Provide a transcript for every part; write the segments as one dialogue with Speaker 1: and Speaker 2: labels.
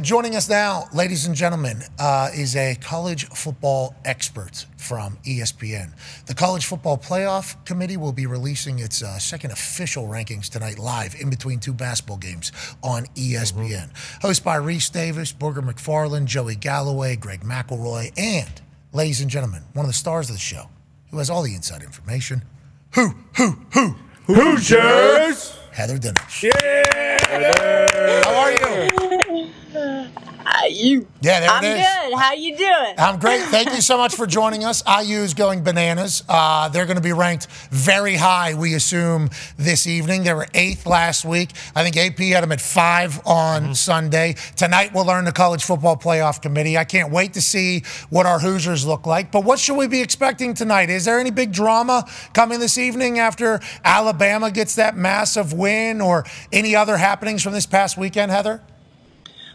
Speaker 1: Joining us now, ladies and gentlemen, is a college football expert from ESPN. The College Football Playoff Committee will be releasing its second official rankings tonight live in between two basketball games on ESPN. Hosted by Reese Davis, Booger McFarland, Joey Galloway, Greg McElroy, and, ladies and gentlemen, one of the stars of the show, who has all the inside information,
Speaker 2: Hoosiers!
Speaker 1: Heather Dinich.
Speaker 2: Yeah!
Speaker 1: How are you?
Speaker 3: IU.
Speaker 1: Yeah, there
Speaker 3: I'm
Speaker 1: it is.
Speaker 3: good. How you doing?
Speaker 1: I'm great. Thank you so much for joining us. IU's going bananas. They're going to be ranked very high, we assume, this evening. They were 8th last week. I think AP had them at 5 on Sunday. Tonight we'll learn the College Football Playoff Committee. I can't wait to see what our Hoosiers look like. But what should we be expecting tonight? Is there any big drama coming this evening after Alabama gets that massive win, or any other happenings from this past weekend, Heather?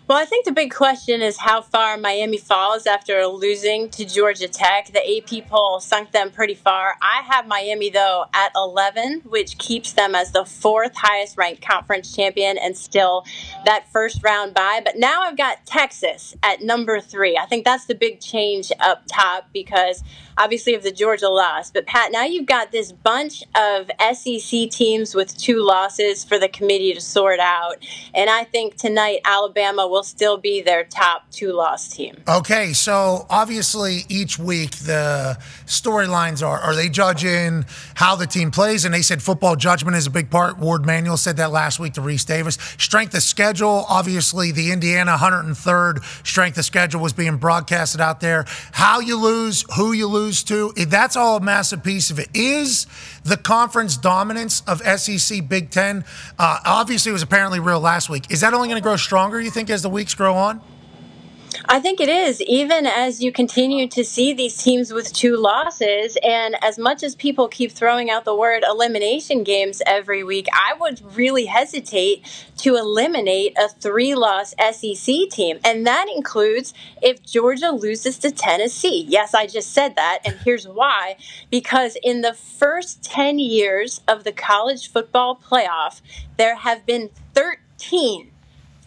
Speaker 3: Well, I think the big question is how far Miami falls after losing to Georgia Tech. The AP poll sunk them pretty far. I have Miami, though, at 11, which keeps them as the 4th highest ranked conference champion and still that first round bye. But now I've got Texas at number 3. I think that's the big change up top because obviously of the Georgia loss. But, Pat, now you've got this bunch of SEC teams with 2 losses for the committee to sort out. And I think tonight Alabama will still be their top 2-loss team.
Speaker 1: Okay, so obviously each week the storylines are they judging how the team plays? And they said football judgment is a big part. Ward Manuel said that last week to Reese Davis. Strength of schedule, obviously the Indiana 103rd strength of schedule was being broadcasted out there. How you lose, who you lose to, that's all a massive piece of it. Is the conference dominance of SEC Big Ten, obviously it was apparently real last week. Is that only going to grow stronger, you think, as the weeks grow on?
Speaker 3: I think it is, even as you continue to see these teams with 2 losses. And as much as people keep throwing out the word elimination games every week, I would really hesitate to eliminate a 3-loss SEC team. And that includes if Georgia loses to Tennessee. Yes, I just said that. And here's why. Because in the first 10 years of the college football playoff, there have been 13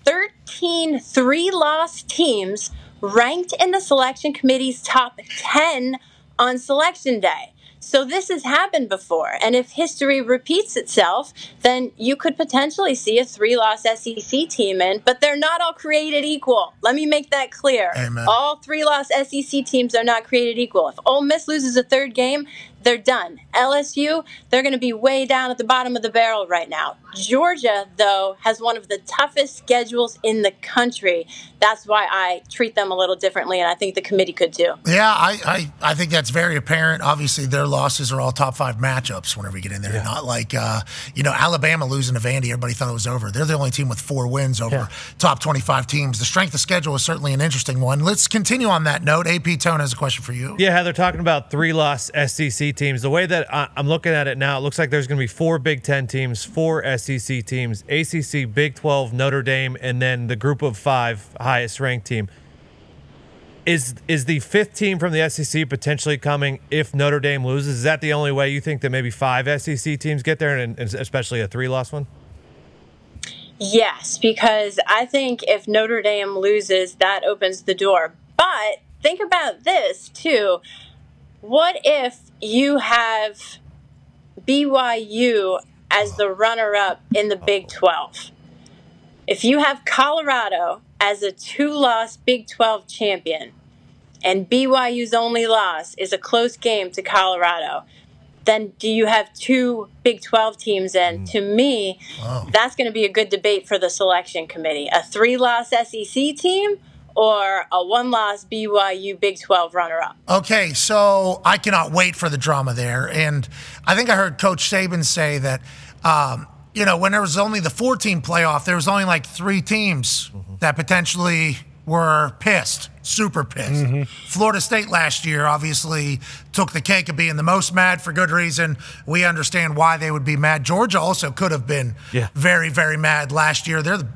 Speaker 3: 3-loss teams ranked in the selection committee's top 10 on selection day. So this has happened before. And if history repeats itself, then you could potentially see a 3-loss SEC team in, but they're not all created equal. Let me make that clear.
Speaker 1: Amen.
Speaker 3: All 3-loss SEC teams are not created equal. If Ole Miss loses a 3rd game, they're done. LSU, they're going to be way down at the bottom of the barrel right now. Georgia, though, has one of the toughest schedules in the country. That's why I treat them a little differently, and I think the committee could too.
Speaker 1: Yeah, I think that's very apparent. Obviously, their losses are all top 5 matchups whenever you get in there. Yeah. Not like, Alabama losing to Vandy, everybody thought it was over. They're the only team with 4 wins over top 25 teams. The strength of schedule is certainly an interesting one. Let's continue on that note. AP Tone has a question for you.
Speaker 2: Yeah, Heather, talking about 3-loss SEC teams. The way that I'm looking at it now, it looks like there's going to be 4 Big Ten teams, 4 SEC teams, ACC, Big 12, Notre Dame, and then the group of 5 highest ranked team. Is the 5th team from the SEC potentially coming if Notre Dame loses? Is that the only way you think that maybe 5 SEC teams get there, and especially a 3-loss one?
Speaker 3: Yes, because I think if Notre Dame loses, that opens the door. But think about this, too. What if you have BYU as the runner-up in the Big 12? If you have Colorado as a 2-loss Big 12 champion and BYU's only loss is a close game to Colorado, then do you have 2 Big 12 teams in? To me, that's going to be a good debate for the selection committee. A 3-loss SEC team or a 1-loss BYU Big 12 runner-up?
Speaker 1: Okay, so I cannot wait for the drama there. And I think I heard Coach Saban say that, when there was only the 4-team playoff, there was only like 3 teams that potentially were pissed, super pissed. Florida State last year obviously took the cake of being the most mad for good reason. We understand why they would be mad. Georgia also could have been very, very mad last year. They're the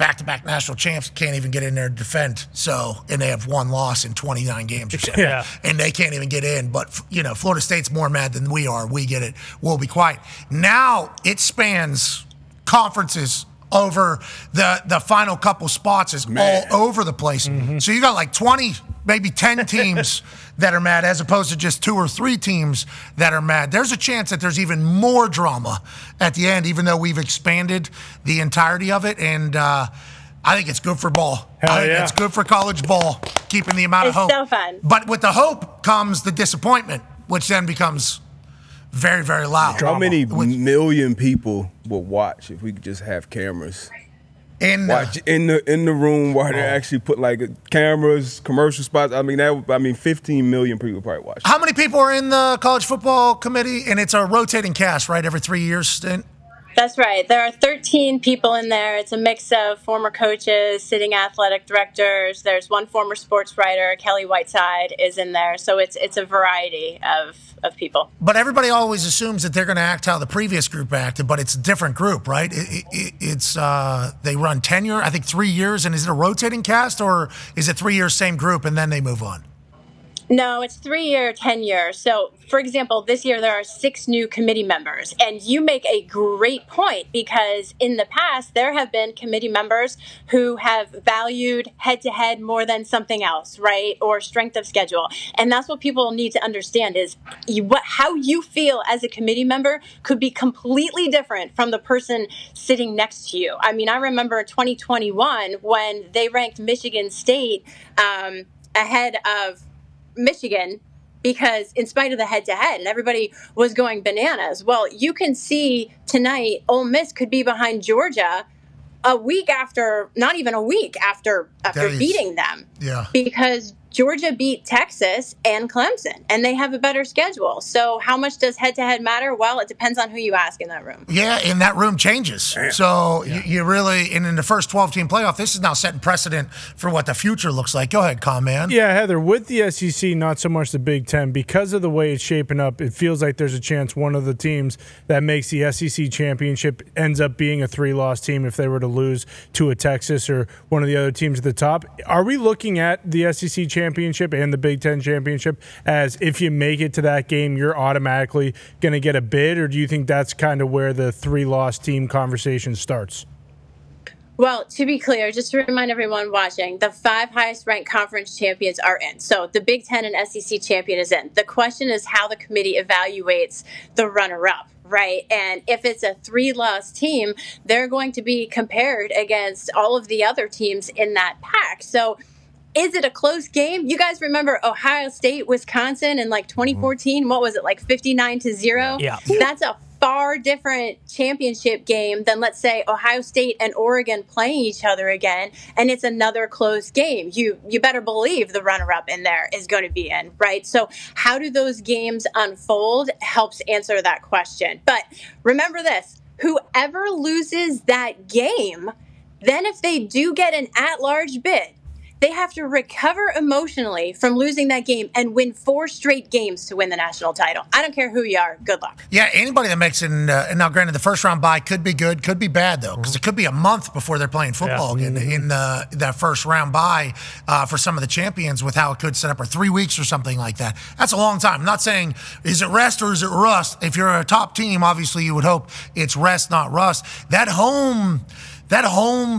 Speaker 1: back-to-back national champs, can't even get in there to defend. And they have 1 loss in 29 games or something. And they can't even get in. But, Florida State's more mad than we are. We get it. We'll be quiet. Now it spans conferences over the final couple spots is all over the place. So you got like 20, maybe 10 teams that are mad as opposed to just 2 or 3 teams that are mad. There's a chance that there's even more drama at the end, even though we've expanded the entirety of it. And I think it's good for ball. I think it's good for college ball, keeping the amount of hope.
Speaker 3: It's so fun.
Speaker 1: But with the hope comes the disappointment, which then becomes very, very loud.
Speaker 4: How many million people will watch if we could just have cameras? Watch in the room where they actually put like cameras, commercial spots. I mean, 15 million people probably watch.
Speaker 1: How many people are in the college football committee? And it's a rotating cast, right? Every 3 years stint.
Speaker 3: That's right. There are 13 people in there. It's a mix of former coaches, sitting athletic directors. There's one former sports writer, Kelly Whiteside, is in there. So it's a variety of people.
Speaker 1: But everybody always assumes that they're going to act how the previous group acted, but it's a different group, right? It's they run tenure, I think 3 years. And is it a rotating cast, or is it 3 years, same group, and then they move on?
Speaker 3: No, it's 3-year tenure. So, for example, this year there are 6 new committee members. And you make a great point, because in the past there have been committee members who have valued head-to-head more than something else, right? Or strength of schedule. And that's what people need to understand is how you feel as a committee member could be completely different from the person sitting next to you. I mean, I remember 2021 when they ranked Michigan State ahead of Michigan, because in spite of the head-to-head and everybody was going bananas. Well, you can see tonight Ole Miss could be behind Georgia not even a week after beating them. Yeah. Because Georgia beat Texas and Clemson, and they have a better schedule. So how much does head-to-head matter? Well, it depends on who you ask in that room.
Speaker 1: Yeah, and that room changes. Damn. So you really, and in the first 12-team playoff, this is now setting precedent for what the future looks like. Go ahead, man.
Speaker 5: Yeah, Heather, with the SEC, not so much the Big Ten, because of the way it's shaping up, it feels like there's a chance one of the teams that makes the SEC championship ends up being a 3-loss team if they were to lose to a Texas or one of the other teams at the top. Are we looking at the SEC championship and the Big Ten championship as if you make it to that game, you're automatically going to get a bid, or do you think that's kind of where the 3-loss team conversation starts?
Speaker 3: Well, to be clear, just to remind everyone watching, the 5 highest-ranked conference champions are in. So the Big Ten and SEC champion is in. The question is how the committee evaluates the runner-up. Right. And if it's a 3-loss team, they're going to be compared against all of the other teams in that pack. So is it a close game? You guys remember Ohio State, Wisconsin in like 2014? What was it, like 59-0? Yeah. That's a far different championship game than, let's say, Ohio State and Oregon playing each other again, and it's another close game. You better believe the runner-up in there is going to be in, right? So how do those games unfold helps answer that question. But remember this, whoever loses that game, then if they do get an at-large bid, they have to recover emotionally from losing that game and win 4 straight games to win the national title. I don't care who you are. Good luck.
Speaker 1: Yeah, anybody that makes it, and now granted, the first round bye could be good, could be bad, though, because it could be a month before they're playing football again in that first round bye for some of the champions with how it could set up, or 3 weeks or something like that. That's a long time. I'm not saying is it rest or is it rust. If you're a top team, obviously you would hope it's rest, not rust. That home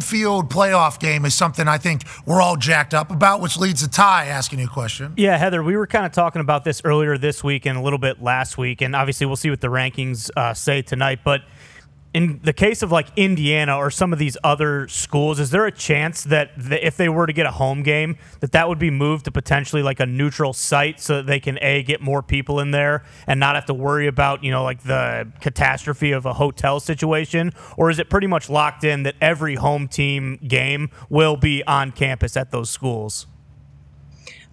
Speaker 1: field playoff game is something I think we're all jacked up about, which leads to Ty asking you a question.
Speaker 6: Yeah, Heather, we were kind of talking about this earlier this week and a little bit last week, and obviously we'll see what the rankings say tonight. But in the case of like Indiana or some of these other schools, is there a chance that if they were to get a home game, that would be moved to potentially like a neutral site so that they can get more people in there and not have to worry about, like the catastrophe of a hotel situation? Or is it pretty much locked in that every home team game will be on campus at those schools?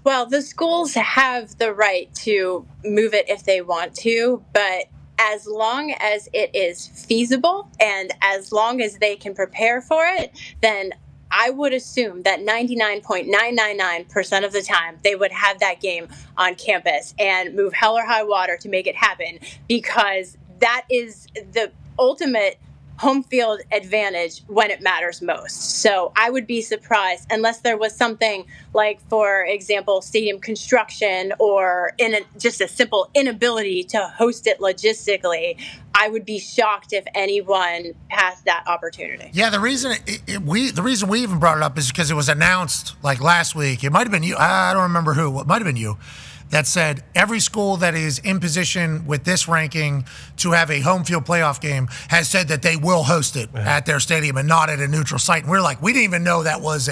Speaker 3: Well, the schools have the right to move it if they want to, but as long as it is feasible and as long as they can prepare for it, then I would assume that 99.999% of the time they would have that game on campus and move hell or high water to make it happen, because that is the ultimate home field advantage when it matters most. So I would be surprised unless there was something like, for example, stadium construction or just a simple inability to host it logistically. I would be shocked if anyone passed that opportunity.
Speaker 1: Yeah, the reason we even brought it up is because it was announced like last week. It might have been you. I don't remember who. It might have been you. That said every school that is in position with this ranking to have a home field playoff game has said that they will host it at their stadium and not at a neutral site. And we're like, we didn't even know that was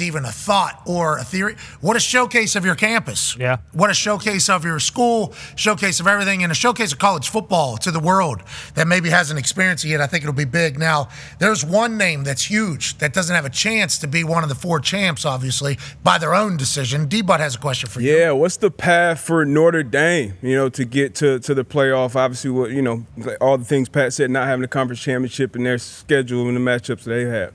Speaker 1: even a thought or a theory. What a showcase of your campus.
Speaker 6: Yeah.
Speaker 1: What a showcase of your school, showcase of everything, and a showcase of college football to the world that maybe hasn't experienced it yet. I think it'll be big. Now, there's one name that's huge that doesn't have a chance to be one of the 4 champs, obviously, by their own decision. D-Bud has a question for you.
Speaker 4: Yeah, what's the path for Notre Dame, to get to the playoff? Obviously, all the things Pat said, not having a conference championship in their schedule and the matchups they have.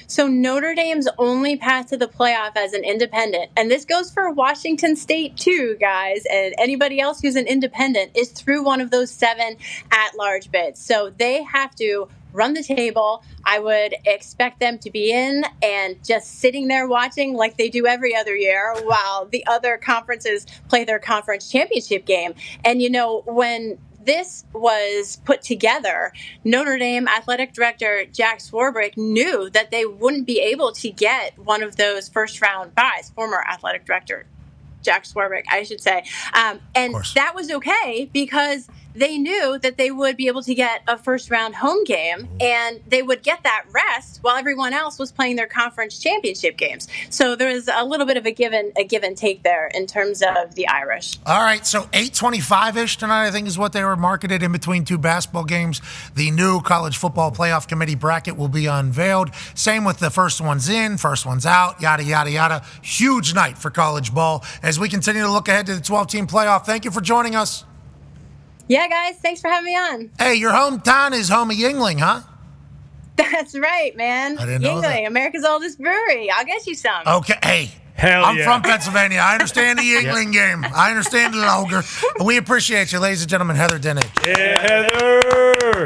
Speaker 3: So Notre Dame's only path to the playoff as an independent, and this goes for Washington State too, guys, and anybody else who's an independent, is through one of those 7 at-large bids. So they have to run the table. I would expect them to be in and just sitting there watching like they do every other year while the other conferences play their conference championship game. And, when this was put together, Notre Dame athletic director Jack Swarbrick knew that they wouldn't be able to get one of those first-round buys, former athletic director Jack Swarbrick, I should say. And that was okay because they knew that they would be able to get a first-round home game, and they would get that rest while everyone else was playing their conference championship games. So there was a little bit of a give and take there in terms of the Irish.
Speaker 1: All right, so 8:25-ish tonight, I think, is what they were marketed in between 2 basketball games. The new College Football Playoff Committee bracket will be unveiled. Same with the first one's in, first one's out, yada, yada, yada. Huge night for college ball as we continue to look ahead to the 12-team playoff. Thank you for joining us.
Speaker 3: Yeah, guys, thanks for having me on.
Speaker 1: Hey, your hometown is home of Yuengling, huh?
Speaker 3: That's right, man.
Speaker 1: I didn't know that.
Speaker 3: Yuengling, America's oldest brewery. I'll get you some.
Speaker 1: Okay, hey.
Speaker 2: Hell
Speaker 1: I'm
Speaker 2: yeah.
Speaker 1: from Pennsylvania. I understand the Yuengling game. I understand the Loger. We appreciate you, ladies and gentlemen. Heather Dinich.
Speaker 2: Yeah, Heather.